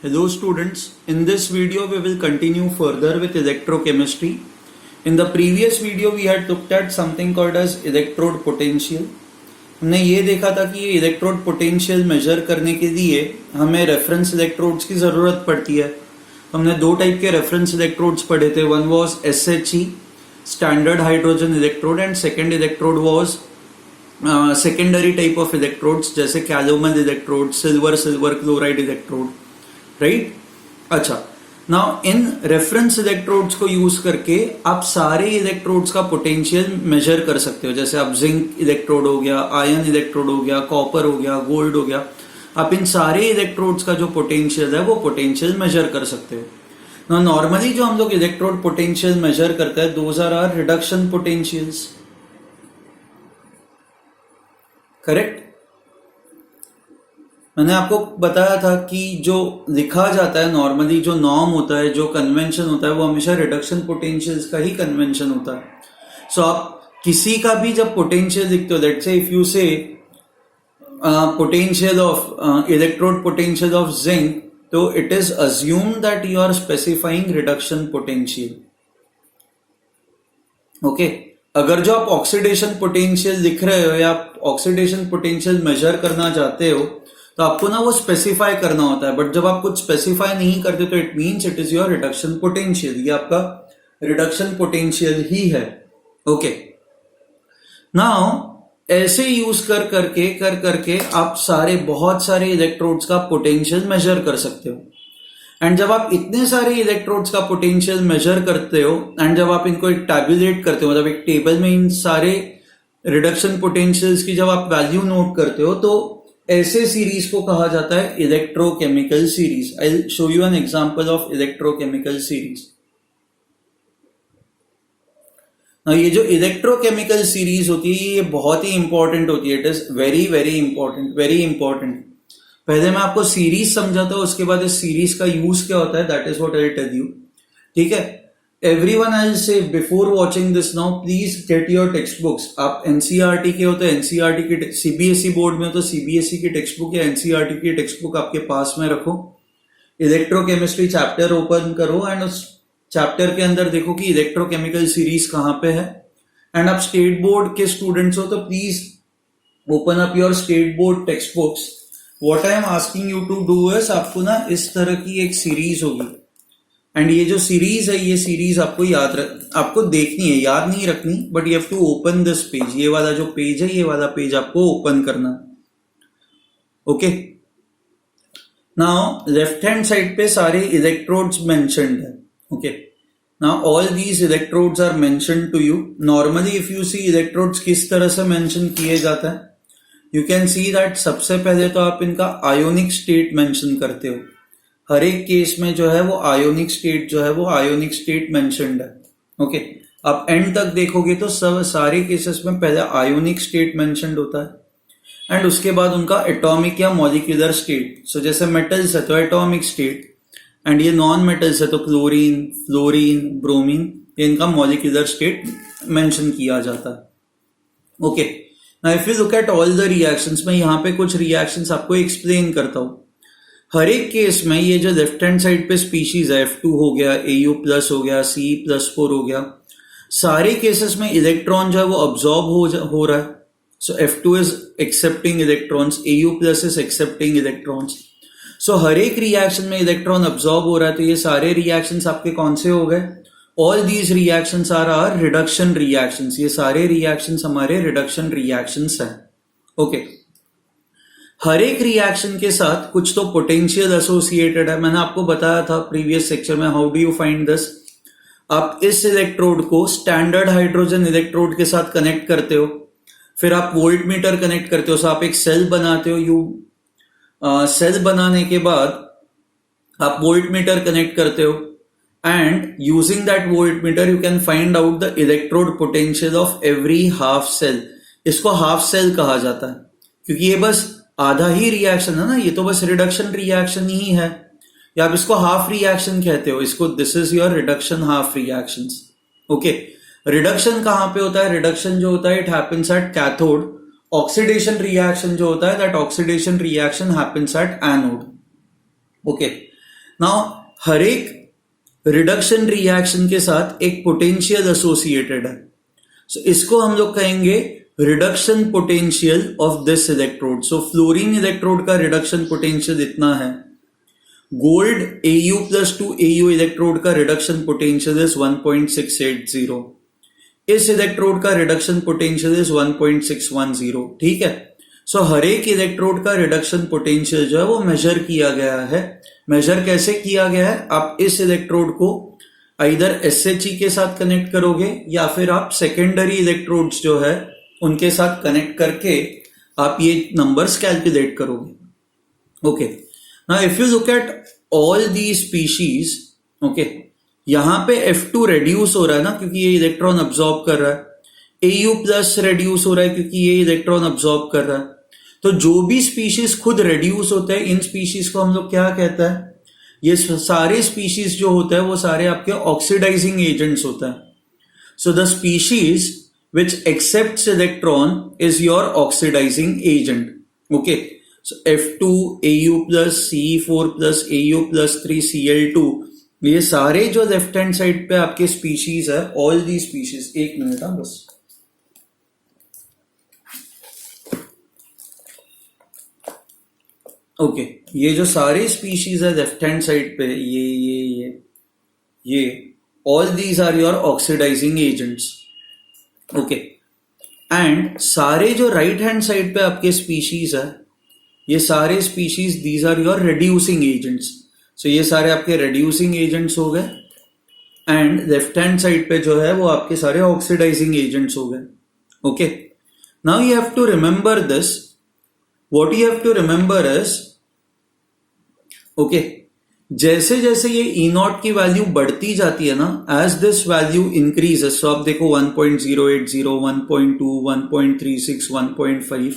Hello students, in this video we will continue further with electrochemistry. In the previous video we had looked at something called as electrode potential. हमने ये देखा था कि ये electrode potential major करने के लिए हमें रेफरेंस इलेक्ट्रोड्स की जरूरत पड़ती है. हमने दो टाइप के रेफरेंस इलेक्ट्रोड्स पढ़े थे. One was SHE standard hydrogen electrode and second electrode was secondary type of electrodes जैसे calomel electrode, silver chloride electrode, right. अच्छा, नाउ इन रेफरेंस इलेक्ट्रोड्स को यूज करके आप सारे इलेक्ट्रोड्स का पोटेंशियल मेजर कर सकते हो. जैसे आप जिंक इलेक्ट्रोड हो गया, आयरन इलेक्ट्रोड हो गया, कॉपर हो गया, गोल्ड हो गया, आप इन सारे इलेक्ट्रोड्स का जो पोटेंशियल है वो पोटेंशियल मेजर कर सकते हो. नाउ नॉर्मली जो हम लोग इलेक्ट्रोड पोटेंशियल मेजर करते हैं those are are reduction potentials, correct. मैंने आपको बताया था कि जो लिखा जाता है नॉर्मली, जो नॉर्म होता है, जो कन्वेंशन होता है वो हमेशा रिडक्शन पोटेंशियल्स का ही कन्वेंशन होता है. सो आप किसी का भी जब पोटेंशियल लिखते हो, let's say if you say potential of electrode potential of zinc, तो it is assume that you are specifying reduction potential. Okay, अगर जो आप ऑक्सीडेशन पोटेंशियल लिख रहे हो या आप ऑक्सीडेशन पोटेंशियल मेजर करना चाहते हो तो आपको ना वो स्पेसिफाई करना होता है. बट जब आप कुछ स्पेसिफाई नहीं करते तो it means it is your reduction potential. ये आपका रिडक्शन पोटेंशियल ही है. ओके, नाउ ऐसे यूज कर करके आप बहुत सारे इलेक्ट्रोड्स का पोटेंशियल मेजर कर सकते हो. एंड जब आप इतने सारे इलेक्ट्रोड्स का पोटेंशियल मेजर करते हो एंड जब आप इनको एक टैबुलेट करते हो, मतलब एक टेबल में इन सारे रिडक्शन पोटेंशियल्स की जब आप वैल्यू नोट करते हो, तो ऐसे सीरीज को कहा जाता है electrochemical series. I will show you an example of electrochemical series. ये जो इलेक्ट्रोकेमिकल सीरीज होती है ये बहुत ही इंपॉर्टेंट होती है. It is very very important. पहले मैं आपको सीरीज समझाता हूं, उसके बाद इस सीरीज का यूज क्या होता है, that is what I will tell you. ठीक है, everyone I'll say before watching this now, please get your textbooks. आप NCERT के हो तो NCERT की, CBSE बोर्ड में हो तो CBSE की टेक्स्ट बुक या NCERT की टेक्स्ट बुक आपके पास में रखो. इलेक्ट्रोकेमिस्ट्री चैप्टर ओपन करो एंड उस चैप्टर के अंदर देखो कि इलेक्ट्रोकेमिकल सीरीज कहाँ पे है. एंड आप स्टेट बोर्ड के स्टूडेंट्स हो तो please open up your state board text books. What I am asking you to do is, आपको ना इस तरह की एक सीरीज होगी एंड ये जो सीरीज है ये सीरीज आपको आपको देखनी है, याद नहीं रखनी, but you have to open this page. ये वाला जो पेज है, ये वाला पेज आपको ओपन करना. Okay, now left hand side पे सारे इलेक्ट्रोड्स मेंशन्ड है. Okay, now all these electrodes are mentioned to you. Normally if you see electrodes किस तरह से मेंशन किए जाता है, यू कैन सी दैट सबसे पहले तो आप इनका आयोनिक स्टेट मेंशन करते हो. हर एक केस में जो है वो आयोनिक स्टेट जो है वो आयोनिक स्टेट मेंशन्ड है. ओके, आप एंड तक देखोगे तो सारे केसेस में पहले आयोनिक स्टेट मेंशन्ड होता है एंड उसके बाद उनका एटॉमिक या मॉलिक्यूलर स्टेट. सो जैसे मेटल्स है तो एटॉमिक स्टेट एंड ये नॉन मेटल्स है तो क्लोरीन, फ्लोरीन, ब्रोमीन, ये इनका मॉलिक्यूलर स्टेट मेंशन किया जाता है. Okay, now if you look at all the reactions, मैं यहाँ पे कुछ रिएक्शंस आपको एक्सप्लेन करता हूँ. हर एक केस में ये जो लेफ्ट हैंड साइड पे स्पीशीज है, F2 हो गया, Au+ हो गया, Ce+4 हो गया, सारे केसेस में इलेक्ट्रॉन जो है वो अब्सॉर्ब हो रहा है. So F2 is accepting electrons, Au+ is accepting electrons. So हर एक रिएक्शन में इलेक्ट्रॉन अब्सॉर्ब हो रहा है. तो ये सारे रिएक्शंस आपके कौन से हो गए? All these reactions are are reduction reactions. ये सारे रिएक्शंस हमारे रिडक्शन रिएक्शंस हैं. ओके, हर एक रिएक्शन के साथ कुछ तो पोटेंशियल एसोसिएटेड है. मैंने आपको बताया था प्रीवियस सेक्शन में, how do you find this. आप इस इलेक्ट्रोड को स्टैंडर्ड हाइड्रोजन इलेक्ट्रोड के साथ कनेक्ट करते हो, फिर आप वोल्ट मीटर कनेक्ट करते हो. सो आप एक सेल बनाते हो. सेल बनाने के बाद आप वोल्ट मीटर कनेक्ट करते हो and using that volt meter you can find out the electrode potential of every half cell. इसको हाफ सेल कहा जाता है क्योंकि ये बस आधा ही रिएक्शन है ना, ये तो बस रिडक्शन रिएक्शन ही है. या आप इसको हाफ रिएक्शन कहते हो, इसको this is your reduction half reactions. Okay, reduction कहां पे होता है? रिडक्शन जो होता है it happens at cathode. Oxidation reaction जो होता है that oxidation reaction happens at anode. Okay, now हर एक रिडक्शन रिएक्शन के साथ एक पोटेंशियल एसोसिएटेड है, सो इसको हम लोग कहेंगे reduction potential of this electrode. So fluorine electrode का रिडक्शन पोटेंशियल इतना है, gold Au plus two Au electrode का रिडक्शन पोटेंशियल इज 1.680, इस इलेक्ट्रोड का रिडक्शन पोटेंशियल इज 1.610। ठीक है, सो हर एक इलेक्ट्रोड का रिडक्शन पोटेंशियल जो है वो मेजर किया गया है। मेजर कैसे किया गया है, आप इस इलेक्ट्रोड को आइदर SHE के साथ कनेक्ट करोगे या फिर आप सेकेंडरी इलेक्ट्रोड्स जो है उनके साथ कनेक्ट करके आप ये नंबर्स कैलकुलेट करोगे। Okay, now if you look at all the species, okay, यहां पे F2 रेड्यूस हो रहा है ना, क्योंकि ये इलेक्ट्रॉन अब्सॉर्ब कर रहा है, Au प्लस रेड्यूस हो रहा है क्योंकि ये इलेक्ट्रॉन अब्सॉर्ब कर रहा है। तो जो भी स्पीशीज खुद रेड्यूस होते हैं, इन स्पीशीज को हम लोग क्या कहते हैं, ये सारे स्पीशीज जो होते हैं वो सारे आपके ऑक्सीडाइजिंग एजेंट्स होते हैं। So the species which accepts electron is your oxidizing agent. Okay, so F2 Au plus Ce4 plus Au plus 3 Cl2, ये सारे जो लेफ्ट हैंड साइड पे आपके स्पीशीज है, ऑल दी स्पीशीज, एक मिनट हाँ बस, ओके, ये जो सारे स्पीशीज है लेफ्ट हैंड साइड पे, ये all these are your oxidizing agents. Okay, and सारे जो राइट हैंड साइड पे आपके स्पीशीज है, ये सारे species these are your reducing agents. So ये सारे आपके रिड्यूसिंग एजेंट्स हो गए, एंड लेफ्ट हैंड साइड पे जो है वो आपके सारे ऑक्सीडाइजिंग एजेंट्स हो गए। Okay, now you have to remember this, what you have to remember is, okay, जैसे जैसे ये E0 की वैल्यू बढ़ती जाती है ना, as this value increases, so आप देखो 1.080, 1.2, 1.36, 1.5,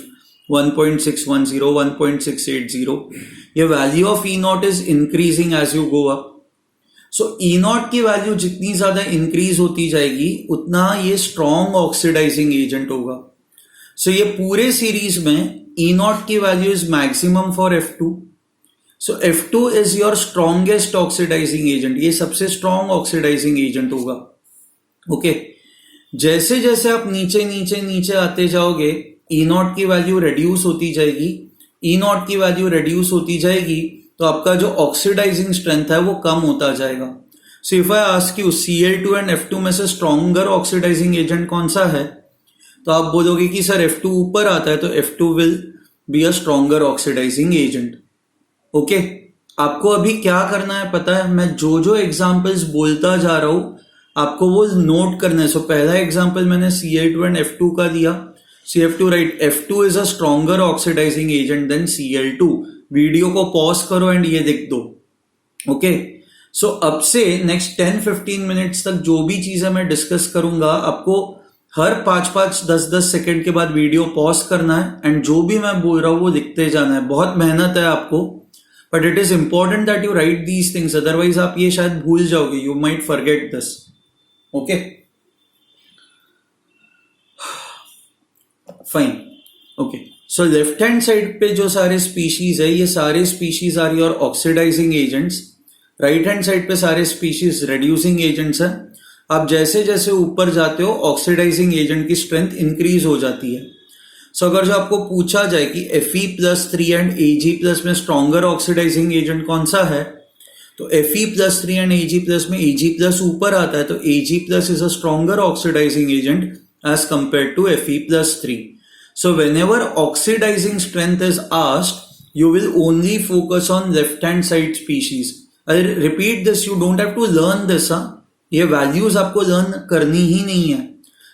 1.610, 1.680, ये value of E0 is increasing as you go up. So E0 की वैल्यू जितनी ज्यादा इंक्रीज होती जाएगी उतना ये स्ट्रॉन्ग ऑक्सीडाइजिंग एजेंट होगा। सो ये पूरे सीरीज में E0 की value is maximum for F2। So F2 is your strongest oxidizing agent, ये सबसे स्ट्रॉन्ग ऑक्सीडाइजिंग एजेंट होगा। ओके, जैसे जैसे आप नीचे नीचे नीचे आते जाओगे, E0 की वैल्यू रेड्यूस होती जाएगी, E0 की वैल्यू रेड्यूस होती जाएगी तो आपका जो ऑक्सीडाइजिंग स्ट्रेंथ है वो कम होता जाएगा। सो if I ask you Cl2 and F2 में से स्ट्रॉन्गर ऑक्सीडाइजिंग एजेंट कौन सा है, तो आप बोलोगे कि सर F2 ऊपर आता है, तो F2 will be a stronger oxidising agent. Okay, आपको अभी क्या करना है पता है, मैं जो जो एग्जाम्पल्स बोलता जा रहा हूं आपको वो नोट करना है। सो पहला एग्जाम्पल मैंने Cl2 एंड F2 का दिया, CF2 right, F2 is a stronger oxidising agent than Cl2। Video को पॉज करो एंड ये लिख दो। ओके, सो अब से नेक्स्ट 10-15 मिनट्स तक जो भी चीजें मैं डिस्कस करूंगा, आपको हर 5-5, 10-10 सेकेंड के बाद वीडियो पॉज करना है एंड जो भी मैं बोल रहा हूं वो लिखते जाना है। बहुत मेहनत है आपको, but it is important that you write these things, otherwise आप ये शायद भूल जाओगे, you might forget this. Okay, fine. Okay, so left hand side पे जो सारे स्पीशीज है, ये सारे species are your oxidizing agents. Right hand side पे सारे स्पीशीज रेड्यूसिंग एजेंट्स हैं। आप जैसे जैसे ऊपर जाते हो ऑक्सीडाइजिंग एजेंट की स्ट्रेंथ इंक्रीज हो जाती है। सो अगर जो आपको पूछा जाए कि Fe+3 एंड Ag+ में स्ट्रॉन्गर ऑक्सीडाइजिंग एजेंट कौन सा है, तो Fe+3 एंड Ag+ में Ag+ ऊपर आता है, तो Ag+ is a stronger oxidising agent as compare to Fe+3। So whenever oxidizing strength is asked, you will only focus on left hand side species. I repeat this, you don't have to learn this, ये values आपको learn करनी ही नहीं है,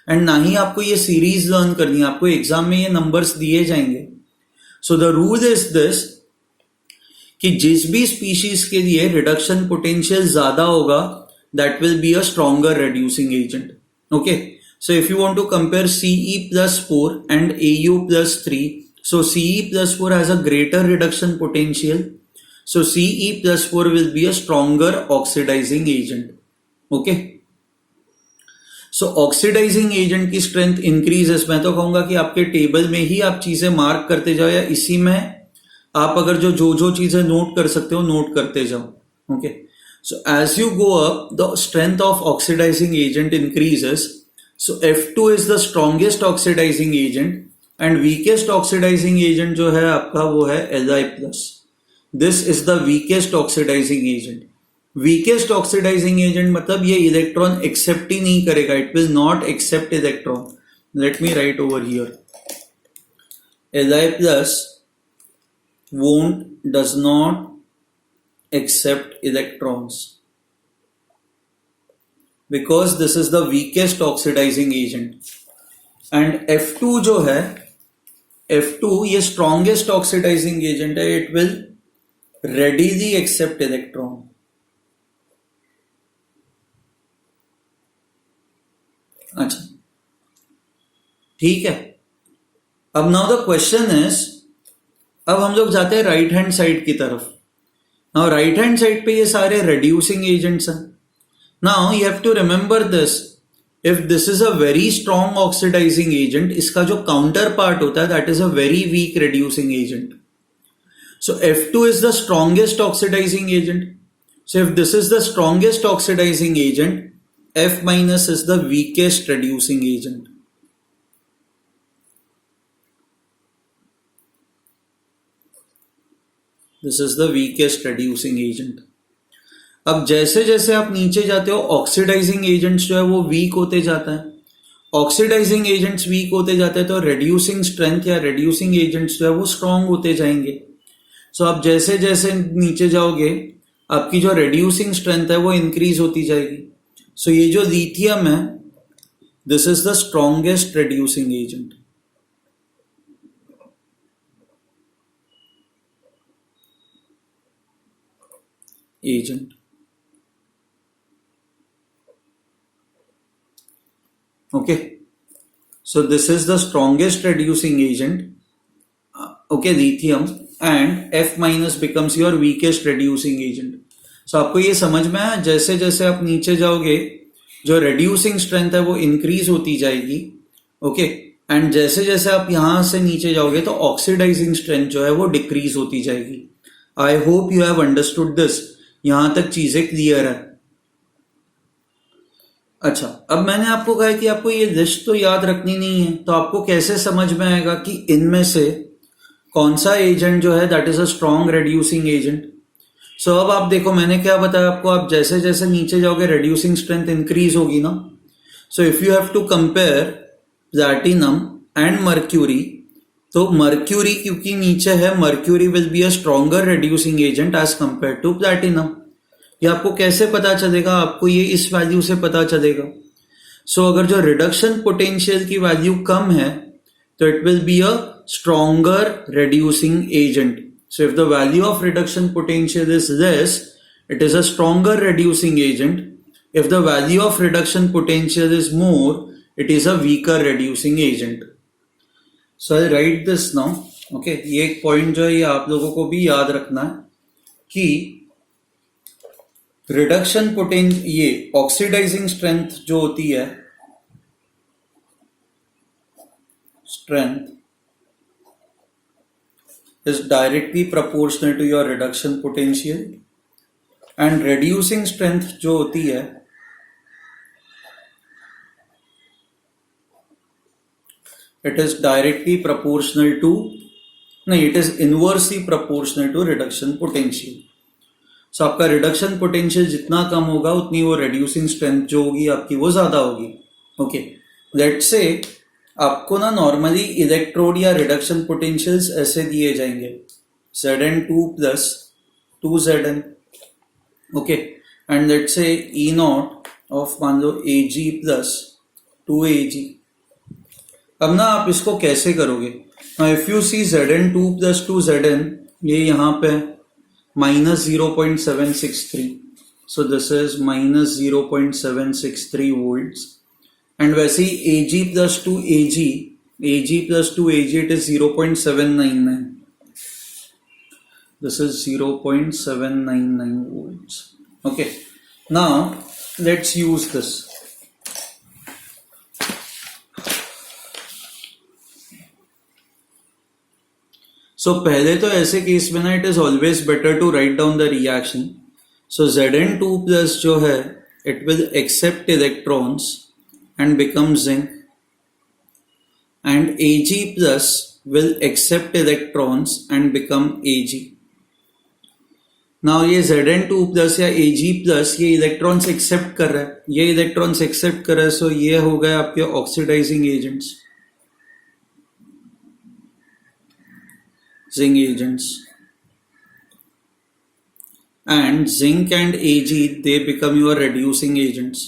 and ना ही आपको ये series learn करनी है, आपको एग्जाम में ये नंबर्स दिए जाएंगे। So the rule is this कि जिस भी स्पीशीज के लिए रिडक्शन पोटेंशियल ज्यादा होगा, that will be a stronger reducing agent. Okay, so if you want to compare Ce+4 and Au+3, so Ce+4 has a greater reduction potential, so Ce+4 will be a stronger oxidizing agent. Okay, so oxidizing agent की strength increases. मैं तो कहूंगा कि आपके table में ही आप चीजें mark करते जाओ, या इसी में आप अगर जो जो चीजें नोट कर सकते हो नोट करते जाओ। Okay, so as you go up, the strength of oxidizing agent increases. So F2 is the strongest oxidizing agent and weakest oxidizing agent जो है आपका वो है Li+. This is the weakest oxidizing agent. Weakest oxidizing agent मतलब ये electron accept ही नहीं करेगा, it will not accept electron. Let me write over here. Li+ does not accept electrons because this is the weakest oxidizing agent. And F2 जो है, F2 ये strongest oxidizing agent है, it will readily accept electron. अच्छा, ठीक है. अब now the question is, अब हम लोग जाते हैं राइट हैंड साइड की तरफ. नाउ राइट हैंड साइड पे ये सारे reducing agents हैं. Now you have to remember this, if this is a very strong oxidizing agent, इसका जो काउंटर पार्ट होता है that is a very weak reducing agent. So F2 is the strongest oxidizing agent. So if this is the strongest oxidizing agent, F- is the weakest reducing agent. This is the weakest reducing agent. अब जैसे जैसे आप नीचे जाते हो oxidising agents जो है वो वीक होते जाता है. ऑक्सीडाइजिंग एजेंट्स वीक होते जाते हैं तो रिड्यूसिंग स्ट्रेंथ या रिड्यूसिंग एजेंट्स जो है वो स्ट्रांग होते जाएंगे. सो आप जैसे जैसे नीचे जाओगे आपकी जो रिड्यूसिंग स्ट्रेंथ है वो इंक्रीज होती जाएगी. सो ये जो लिथियम है, this is the strongest reducing agent. Okay, so this is the strongest reducing agent, okay, lithium, and F- becomes your weakest reducing agent. So आपको ये समझ में आया, जैसे जैसे आप नीचे जाओगे जो reducing strength है वो increase होती जाएगी. okay, and जैसे जैसे आप यहां से नीचे जाओगे तो oxidizing strength जो है वो decrease होती जाएगी. I hope you have understood this. यहां तक चीजें क्लियर है. अच्छा, अब मैंने आपको कहा कि आपको ये लिस्ट तो याद रखनी नहीं है, तो आपको कैसे समझ में आएगा कि इनमें से कौन सा एजेंट जो है that is a strong reducing agent. So अब आप देखो, मैंने क्या बताया आपको, आप जैसे जैसे नीचे जाओगे रिड्यूसिंग स्ट्रेंथ इंक्रीज होगी ना. So if you have to compare platinum and mercury, तो मर्क्यूरी क्योंकि नीचे है, mercury will be a stronger reducing agent as compare to platinum. ये आपको कैसे पता चलेगा? आपको ये इस वैल्यू से पता चलेगा. सो अगर जो रिडक्शन पोटेंशियल की वैल्यू कम है तो it will be a stronger reducing agent. So if the value of reduction potential is less, it is a stronger reducing agent. If the value of reduction potential is more, it is a weaker reducing agent. So I'll write this now. Okay, ये एक point जो है ये आप लोगों को भी याद रखना है कि रिडक्शन पोटेंशियल, ये ऑक्सीडाइजिंग स्ट्रेंथ जो होती है, strength is directly proportional to your reduction potential, and reducing strength जो होती है it is directly proportional to, नहीं, it is inversely proportional to reduction potential. So आपका रिडक्शन पोटेंशियल जितना कम होगा उतनी वो रिड्यूसिंग स्ट्रेंथ जो होगी आपकी वो ज्यादा होगी. ओके, लेट्स से आपको ना नॉर्मली इलेक्ट्रोड या रिडक्शन पोटेंशियल्स ऐसे दिए जाएंगे, Zn2 plus 2Zn. Okay, and let's say E not of मान लो Ag प्लस 2Ag. अब ना आप इसको कैसे करोगे? If you C Zn2 plus 2Zn, ये यहाँ पे minus 0.763. So this is minus 0.763 volts. And वैसे ही Ag plus 2Ag, Ag plus 2Ag, it is 0.799. This is 0.799 volts. Okay. Now let's use this. सो पहले तो ऐसे केस में ना it is always better to write down the reaction. So Zn2 plus जो है it will accept electrons and become zinc, and Ag plus will accept electrons and become Ag. Now ये Zn2 plus या Ag plus ये electrons accept कर रहा है, ये electrons accept कर रहा है, सो ये हो गए आपके oxidizing agents, zinc agents, and zinc and Ag they become your reducing agents.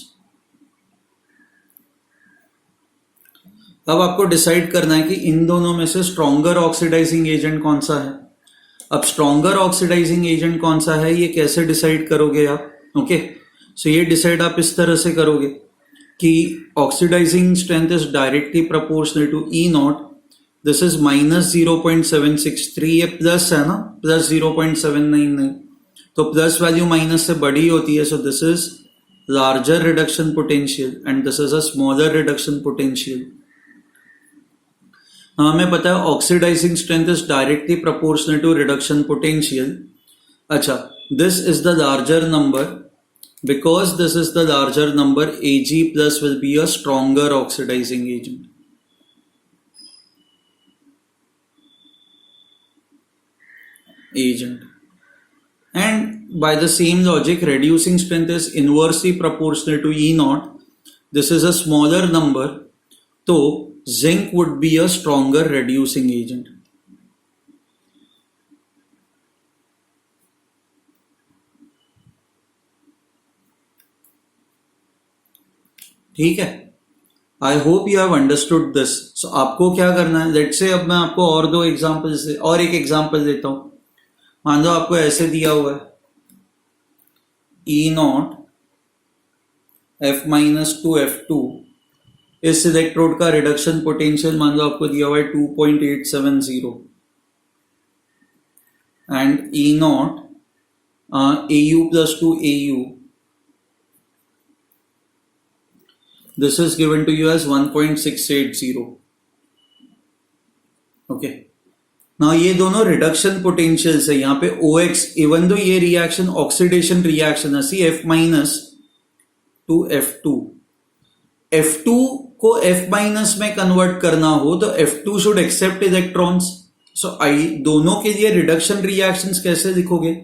अब आपको डिसाइड करना है कि इन दोनों में से स्ट्रॉन्गर ऑक्सीडाइजिंग एजेंट कौन सा है. अब स्ट्रॉन्गर ऑक्सीडाइजिंग एजेंट कौन सा है ये कैसे डिसाइड करोगे आप. ओके, सो ये डिसाइड आप इस तरह से करोगे कि oxidizing strength is directly proportional to E naught. This is minus 0.763, ये प्लस है ना, प्लस 0.799, तो प्लस वैल्यू माइनस से बड़ी होती है, so this is larger reduction potential and this is a smaller reduction potential. हमें पता है oxidising strength is directly proportional to reduction potential. अच्छा, this is the larger number, because this is the larger number Ag plus will be a stronger oxidising agent. And by the same logic, reducing strength is inversely proportional to E naught. This is a smaller number, so zinc would be a stronger reducing agent. ठीक है, I hope you have understood this. So आपको क्या करना है, let's say अब मैं आपको और दो एग्जांपल्स और एक एग्जांपल देता हूं. मान लो आपको ऐसे दिया हुआ है E not F minus two F2, इस इलेक्ट्रोड का रिडक्शन पोटेंशियल मान लो आपको दिया हुआ है 2.870, and E not Au plus two Au, this is given to you as 1.680. Okay, ना ये दोनों रिडक्शन पोटेंशियल्स है. यहाँ पे OX, इवन दो ये रिएक्शन ऑक्सीडेशन रिएक्शन है, सी F minus two F2, F2 को F माइनस में कन्वर्ट करना हो तो F2 शुड एक्सेप्ट इलेक्ट्रॉन्स. सो आई दोनों के लिए रिडक्शन रिएक्शंस कैसे लिखोगे.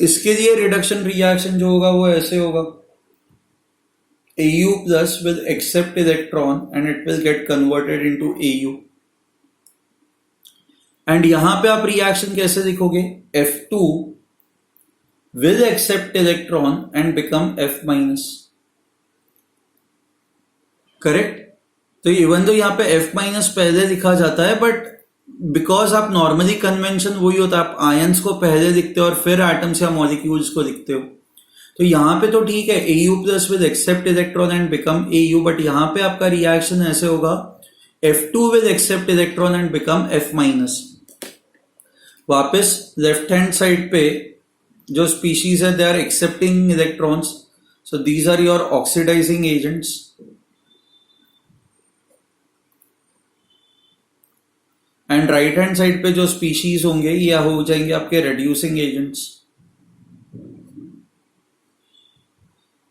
इसके लिए रिडक्शन रिएक्शन जो होगा वो ऐसे होगा, Au plus will accept electron and it will get converted into Au. And यहां पे आप रिएक्शन कैसे लिखोगे, F2 will accept electron and become F minus. Correct. तो इवन तो यहां पे F माइनस पहले लिखा जाता है, बट बिकॉज आप नॉर्मली कन्वेंशन वही होता है, आप आयंस को पहले लिखते हो और फिर एटम्स या मॉलिक्यूल्स को लिखते हो. तो यहां पे तो ठीक है, Au plus will accept electron and become Au, but यहां पे आपका रिएक्शन ऐसे होगा, F2 will accept electron and become F minus. वापस लेफ्ट हैंड साइड पे जो स्पीशीज है they are accepting electrons, so these are your oxidizing agents. And right hand side पे जो स्पीशीज होंगे ये हो जाएंगे आपके रिड्यूसिंग एजेंट्स.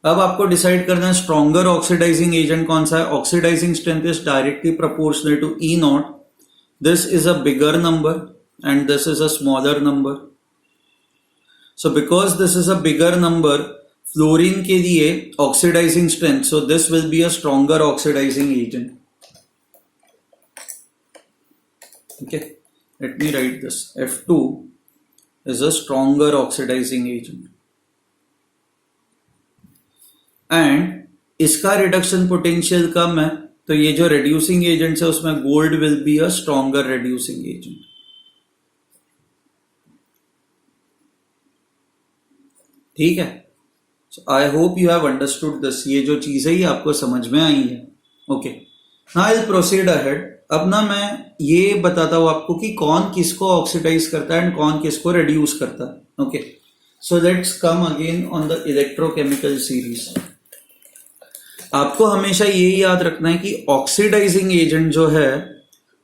अब आपको डिसाइड करना है स्ट्रॉन्गर ऑक्सीडाइजिंग एजेंट कौन सा है. Oxidising strength is directly proportional to E naught. This is a bigger number and this is a smaller number. So because this is a bigger number, fluorine के लिए oxidizing strength, so this will be a stronger oxidizing agent. Okay, let me write this. F2 is a stronger oxidizing agent. And इसका reduction potential कम है, तो ये जो reducing agents है उसमें gold will be a stronger reducing agent. ठीक है. I hope you have understood this. ये जो चीज है ये आपको समझ में आई है. Okay, now I will proceed ahead. अब ना मैं ये बताता हूं आपको कि कौन किसको ऑक्सीडाइज करता है एंड कौन किसको रिड्यूस करता है. Okay, so let's come again on the electrochemical series. आपको हमेशा ये याद रखना है कि ऑक्सीडाइजिंग एजेंट जो है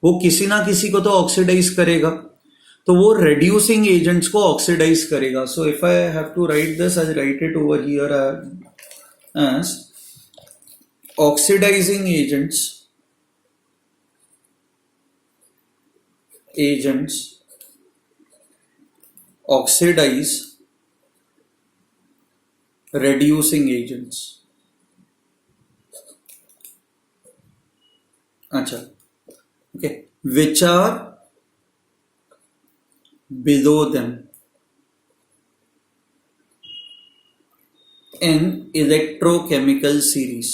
वो किसी ना किसी को तो ऑक्सीडाइज करेगा. तो वो रेड्यूसिंग एजेंट्स को ऑक्सीडाइज करेगा. So if I have to write this, I write it over here as oxidizing agents oxidize reducing agents. अच्छा, okay, which are below them in electrochemical series.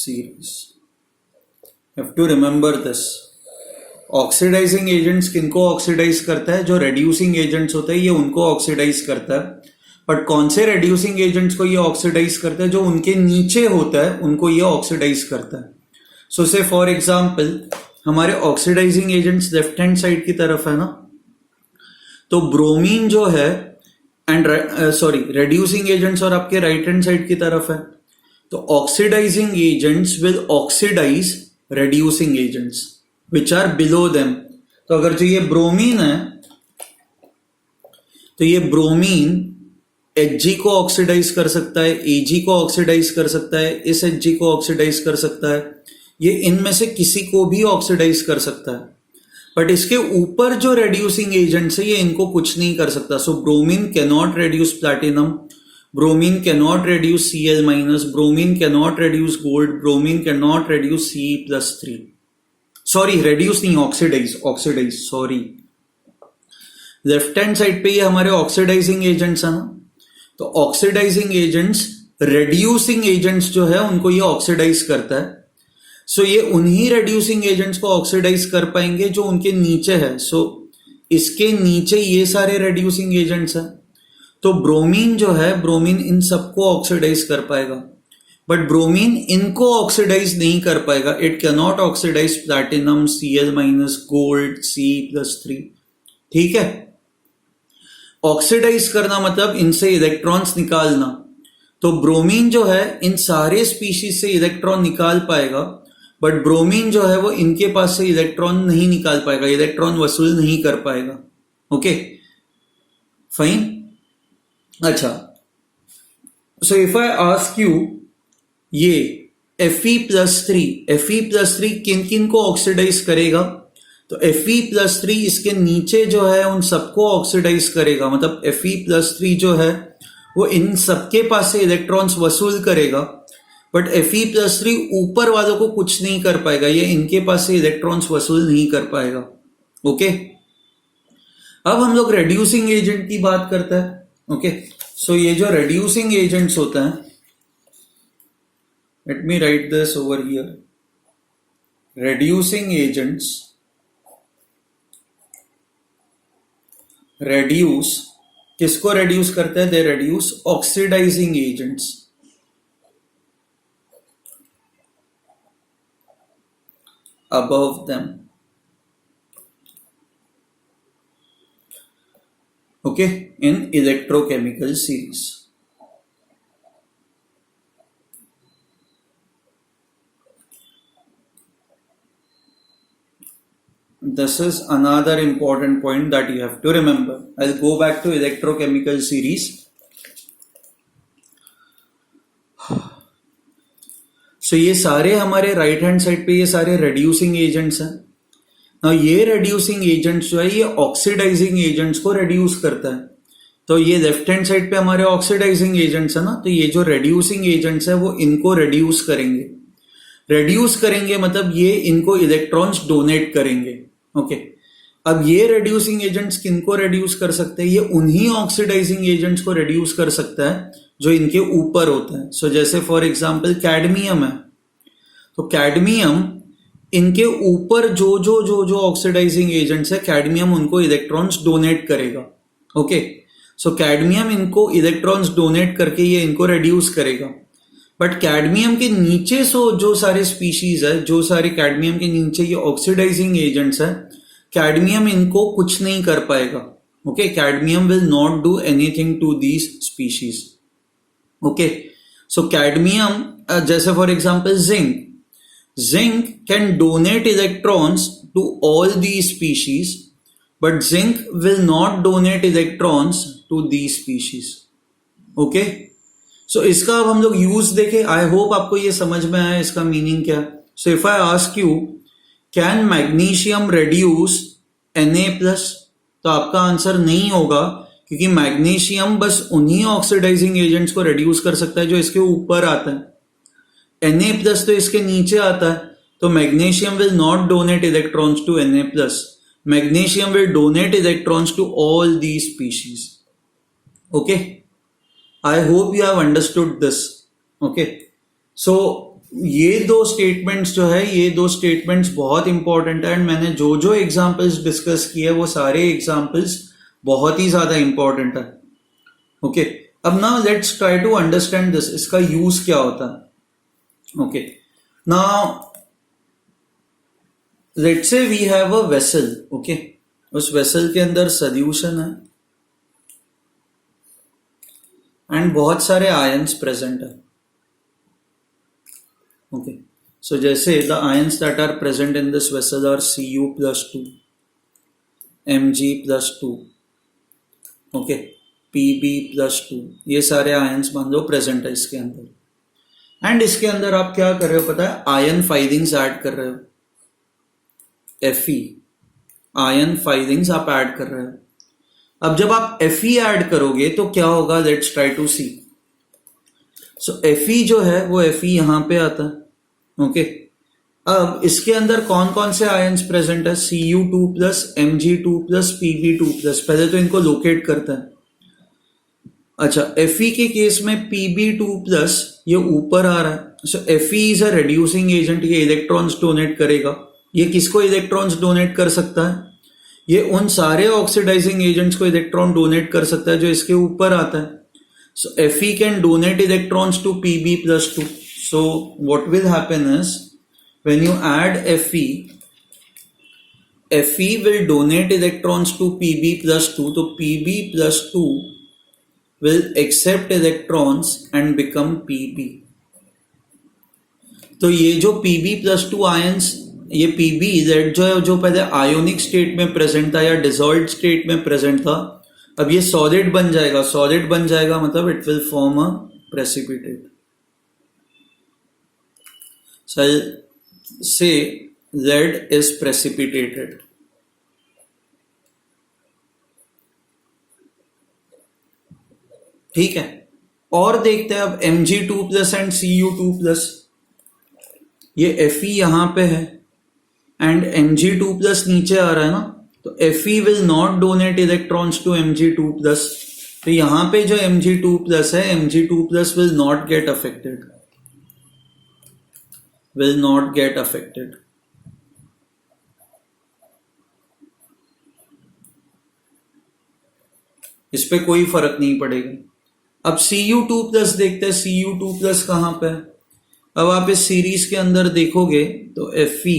You have to remember this. Oxidizing agents किनको oxidize करता है? जो reducing agents होते हैं ये उनको oxidise करता है. बट कौन से रेड्यूसिंग एजेंट्स को ये ऑक्सीडाइज करता है? जो उनके नीचे होता है उनको ये ऑक्सीडाइज करता है. सो से फॉर एग्जाम्पल हमारे oxidizing agents left hand side की तरफ है ना, तो ब्रोमीन जो है एंड रेड्यूसिंग एजेंट्स और आपके राइट हैंड साइड की तरफ है. तो oxidizing agents will oxidize reducing agents which are below them. तो अगर जो ये ब्रोमीन है तो ये ब्रोमीन Hg को ऑक्सीडाइज कर सकता है, Ag को ऑक्सीडाइज कर सकता है, इस Hg को ऑक्सीडाइज कर सकता है, ये इनमें से किसी को भी ऑक्सीडाइज कर सकता है. बट इसके ऊपर जो रेड्यूसिंग एजेंट्स है ये इनको कुछ नहीं कर सकता. So bromine cannot reduce platinum, bromine cannot reduce Cl minus, bromine cannot reduce gold, bromine cannot reduce Ce+3. Sorry, reduce नहीं, oxidize, sorry. Left hand side पे ये हमारे ऑक्सीडाइजिंग एजेंट्स है ना, तो ऑक्सीडाइजिंग एजेंट्स रेड्यूसिंग एजेंट्स जो है उनको ये ऑक्सीडाइज करता है. सो ये उन्हीं रेड्यूसिंग एजेंट्स को ऑक्सीडाइज कर पाएंगे जो उनके नीचे है. सो इसके नीचे ये सारे रेड्यूसिंग एजेंट्स है, तो ब्रोमीन जो है, ब्रोमीन इन सबको ऑक्सीडाइज कर पाएगा. बट ब्रोमीन इनको ऑक्सीडाइज नहीं कर पाएगा. It can not oxidize platinum, Cl minus, gold, Ce+3. ठीक है. ऑक्सीडाइज करना मतलब इनसे इलेक्ट्रॉन्स निकालना. तो ब्रोमीन जो है इन सारे स्पीशीज से इलेक्ट्रॉन निकाल पाएगा, बट ब्रोमीन जो है वो इनके पास से इलेक्ट्रॉन नहीं निकाल पाएगा, इलेक्ट्रॉन वसूल नहीं कर पाएगा. Okay, fine. अच्छा, so if I ask you ये Fe+3 किन किन को ऑक्सीडाइज करेगा? तो Fe+3 इसके नीचे जो है उन सबको ऑक्सीडाइज करेगा. मतलब Fe+3 जो है वो इन सबके पास से इलेक्ट्रॉन्स वसूल करेगा, बट Fe+3 ऊपर वालों को कुछ नहीं कर पाएगा, ये इनके पास से इलेक्ट्रॉन्स वसूल नहीं कर पाएगा. ओके, अब हम लोग रेड्यूसिंग एजेंट की बात करते हैं. ओके, सो ये जो रेड्यूसिंग एजेंट्स होता है, let me write this over here. Reducing agents reduce, किसको रेड्यूस करते हैं? They reduce oxidising agents above them. Okay, in electrochemical series. This is another important point that you have to remember. I'll go back to electrochemical series. So ये सारे हमारे right hand side पे ये सारे reducing agents हैं. ना ये reducing agents जो है ये ऑक्सीडाइजिंग एजेंट्स को रेड्यूस करता है. तो ये लेफ्ट हैंड साइड पे हमारे ऑक्सीडाइजिंग एजेंट्स है ना, तो ये जो रेड्यूसिंग एजेंट्स है वो इनको रेड्यूस करेंगे. रेड्यूस करेंगे मतलब ये इनको इलेक्ट्रॉन्स डोनेट करेंगे. ओके, अब ये रेड्यूसिंग एजेंट्स किनको रेड्यूस कर सकते हैं? ये उन्हीं ऑक्सीडाइजिंग एजेंट्स को रेड्यूस कर सकता है जो इनके ऊपर होता है. सो जैसे फॉर एग्जांपल कैडमियम है, तो कैडमियम इनके ऊपर जो जो जो जो ऑक्सीडाइजिंग एजेंट्स है, कैडमियम उनको इलेक्ट्रॉन्स डोनेट करेगा. ओके, सो कैडमियम इनको इलेक्ट्रॉन्स डोनेट करके ये इनको रेड्यूस करेगा. बट कैडमियम के नीचे जो सारे स्पीशीज है, जो सारे कैडमियम के नीचे ये ऑक्सीडाइजिंग एजेंट्स है, कैडमियम इनको कुछ नहीं कर पाएगा. Okay, cadmium will not do anything to these species. Okay, so cadmium जैसे for example zinc, zinc can donate electrons to all these species, but zinc will not donate electrons to these species. Okay, so इसका अब हम लोग use देखें. I hope आपको ये समझ में आया इसका मीनिंग क्या. सो if I ask you can magnesium reduce Na+, तो आपका आंसर नहीं होगा, क्योंकि मैग्नीशियम बस उन्हीं ऑक्सीडाइजिंग एजेंट्स को रेड्यूस कर सकता है जो इसके ऊपर आता है. Na+ तो इसके नीचे आता है, तो magnesium will not donate electrons to Na+. Magnesium will donate electrons to all the species. Okay, I hope you have understood this. Okay, so ये दो स्टेटमेंट्स जो है, ये दो स्टेटमेंट्स बहुत इंपॉर्टेंट है. एंड मैंने जो जो एग्जाम्पल्स डिस्कस किए वो सारे एग्जाम्पल्स बहुत ही ज्यादा इंपॉर्टेंट है. ओके, अब ना let's try to understand this. इसका यूज क्या होता है. Okay, now let's say we have a vessel. Okay, उस वेसल के अंदर सोल्यूशन है एंड बहुत सारे आयंस प्रेजेंट है. ओके, सो जैसे the ions that are present in this vessel are Cu+2, Mg+2, okay, Pb+2. ये सारे आयंस मान लो प्रेजेंट है इसके अंदर. एंड इसके अंदर आप क्या कर रहे हो पता है, आयन फाइलिंग्स ऐड कर रहे हो. Fe आयन फाइलिंग्स आप ऐड कर रहे हो. अब जब आप Fe ऐड करोगे तो क्या होगा, let's try to see. So Fe जो है वो Fe यहां पे आता है. ओके, अब इसके अंदर कौन कौन से आयंस प्रेजेंट है, Cu2+, Mg2+, Pb2+. पहले तो इनको लोकेट करता है. अच्छा, Fe के केस में Pb2+ ये ऊपर आ रहा है. So Fe is a reducing agent, ये इलेक्ट्रॉन्स डोनेट करेगा. ये किसको इलेक्ट्रॉन्स डोनेट कर सकता है, ये उन सारे ऑक्सीडाइजिंग एजेंट्स को इलेक्ट्रॉन डोनेट कर सकता है जो इसके ऊपर आता है. So Fe can donate electrons to Pb+2. So what will happen is when you add Fe will donate electrons to Pb+2, तो Pb+2 will accept electrons and become Pb. तो ये जो Pb+2 आयंस, ये Pb जो पहले ionic state में present था या डिसॉल्व्ड स्टेट में प्रेजेंट था, अब ये सॉलिड बन जाएगा. सॉलिड बन जाएगा मतलब it will form a precipitate. So I'll say lead is precipitated. ठीक है, और देखते हैं अब Mg2+ एंड Cu2+. ये Fe यहां पे है एंड Mg2+ नीचे आ रहा है ना, तो Fe will not donate electrons to Mg2+. तो यहां पे जो Mg2+ है, Mg2+ will not get affected. Will not get affected. इस पे कोई फर्क नहीं पड़ेगा. अब Cu2+ देखते हैं, Cu2+ कहां पे है. अब आप इस सीरीज के अंदर देखोगे तो Fe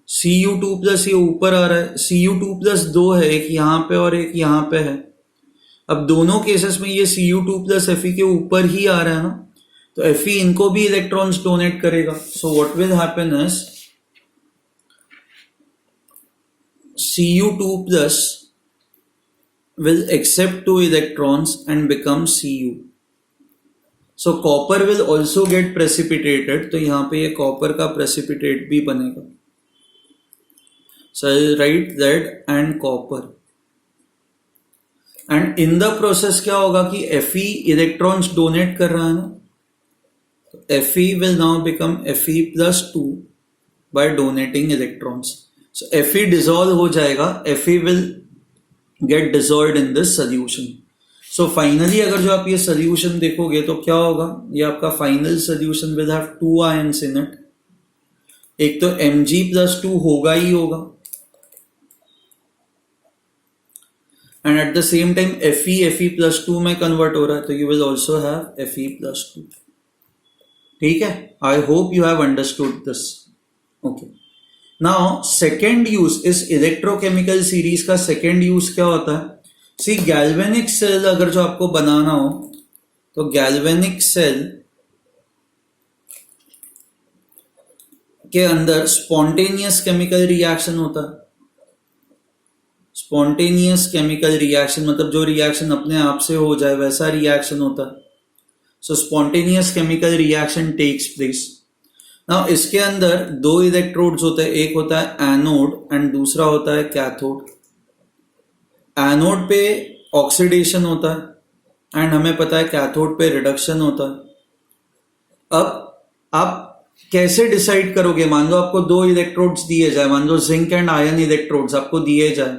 Cu2+ ये ऊपर आ रहा है. Cu2+ दो है, एक यहां पे और एक यहां पे है. अब दोनों केसेस में ये Cu2+ Fe के ऊपर ही आ रहा है ना, तो Fe इनको भी इलेक्ट्रॉन्स डोनेट करेगा. सो what will happen is Cu2+ will accept 2 electrons and become Cu. So copper will also get precipitated. तो यहां पे ये कॉपर का प्रेसिपिटेट भी बनेगा. So I'll write lead and copper. And in the process क्या होगा कि Fe इलेक्ट्रॉन्स डोनेट कर रहा है ना, तो Fe will now become Fe+2 by donating electrons. So Fe dissolve हो जाएगा, Fe will get dissolved in this solution. So finally अगर जो आप ये solution देखोगे तो क्या होगा, ये आपका final solution will have 2 ions in it. एक तो Mg+2 होगा ही होगा, and at the same time Fe+2 में convert हो रहा है, तो you will also have Fe+2. ठीक है, I hope you have understood this. Okay. Now second use, इस इलेक्ट्रोकेमिकल सीरीज का सेकेंड यूज क्या होता है. सी गैल्वेनिक सेल अगर जो आपको बनाना हो तो गैल्वेनिक सेल के अंदर स्पॉन्टेनियस केमिकल रिएक्शन होता है। स्पॉन्टेनियस केमिकल रिएक्शन मतलब जो रिएक्शन अपने आप से हो जाए वैसा रिएक्शन होता है। So spontaneous chemical reaction takes place. Now इसके अंदर दो इलेक्ट्रोड्स होते हैं, एक होता है एनोड एंड दूसरा होता है कैथोड। एनोड पे ऑक्सीडेशन होता है एंड हमें पता है कैथोड पे रिडक्शन होता है। अब आप कैसे डिसाइड करोगे, मान लो आपको दो इलेक्ट्रोड्स दिए जाए, मान लो जिंक एंड आयन इलेक्ट्रोड्स आपको दिए जाए,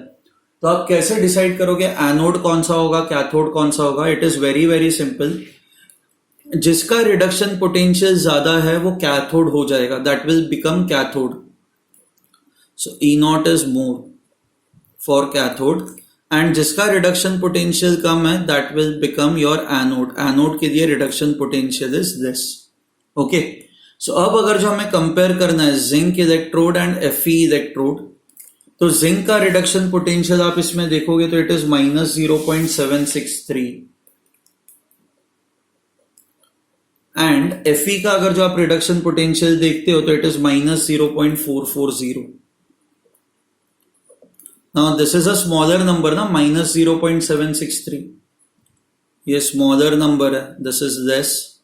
तो आप कैसे डिसाइड करोगे एनोड कौन सा होगा, कैथोड कौन सा होगा? It is very very simple. जिसका रिडक्शन पोटेंशियल ज्यादा है वो कैथोड हो जाएगा, that will become cathode. So E naught is more for cathode and जिसका रिडक्शन पोटेंशियल कम है that will become your anode. Anode के लिए reduction potential is this. Okay, so अब अगर जो हमें कंपेयर करना है zinc electrode and Fe electrode, तो जिंक का रिडक्शन पोटेंशियल आप इसमें देखोगे तो इट इज -0.763 एंड Fe का अगर जो आप रिडक्शन पोटेंशियल देखते हो तो it is -0.440। Now this is a smaller number ना, -0.763, ये स्मॉलर नंबर है, this is less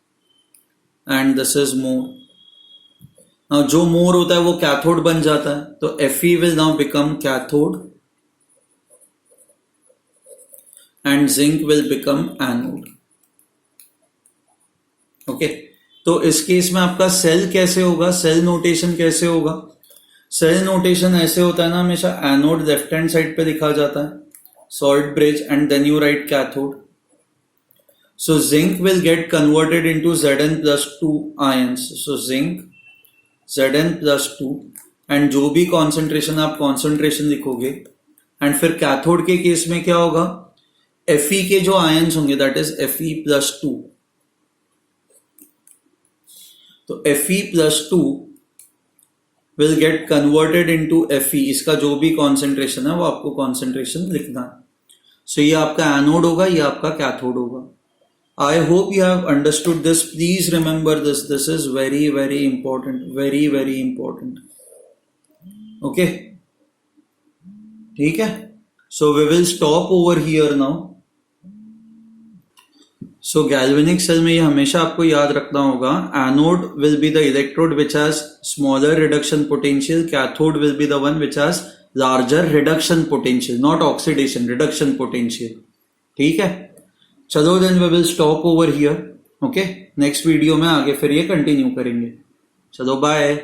and this is more. Now जो मोर होता है वो कैथोड बन जाता है, तो Fe will now become cathode and zinc will become anode. Okay, तो इस केस में आपका सेल कैसे होगा, सेल नोटेशन कैसे होगा? सेल नोटेशन ऐसे होता है ना हमेशा, एनोड लेफ्ट हैंड साइड पे लिखा जाता है, salt bridge and then you write cathode. So zinc will get converted into Zn+2 ions. So zinc Zn+2 and जो भी कॉन्सेंट्रेशन आप कॉन्सेंट्रेशन लिखोगे एंड फिर कैथोड के केस में क्या होगा, Fe के जो आयंस होंगे दैट इज Fe+2। तो Fe+2 will get converted into Fe, इसका जो भी कॉन्सेंट्रेशन है वो आपको कॉन्सेंट्रेशन लिखना है। सो ये आपका एनोड होगा, ये आपका कैथोड होगा। I hope you have understood this. Please remember this. This is very, very important. Very, very important. Okay. ठीक है? So we will stop over here now. So galvanic cell में ये हमेशा आपको याद रखना होगा, anode will be the electrode which has smaller reduction potential. Cathode will be the one which has larger reduction potential, not oxidation, reduction potential. ठीक है? चलो then we will stop over here. Okay, next video में आगे फिर ये continue करेंगे। चलो bye.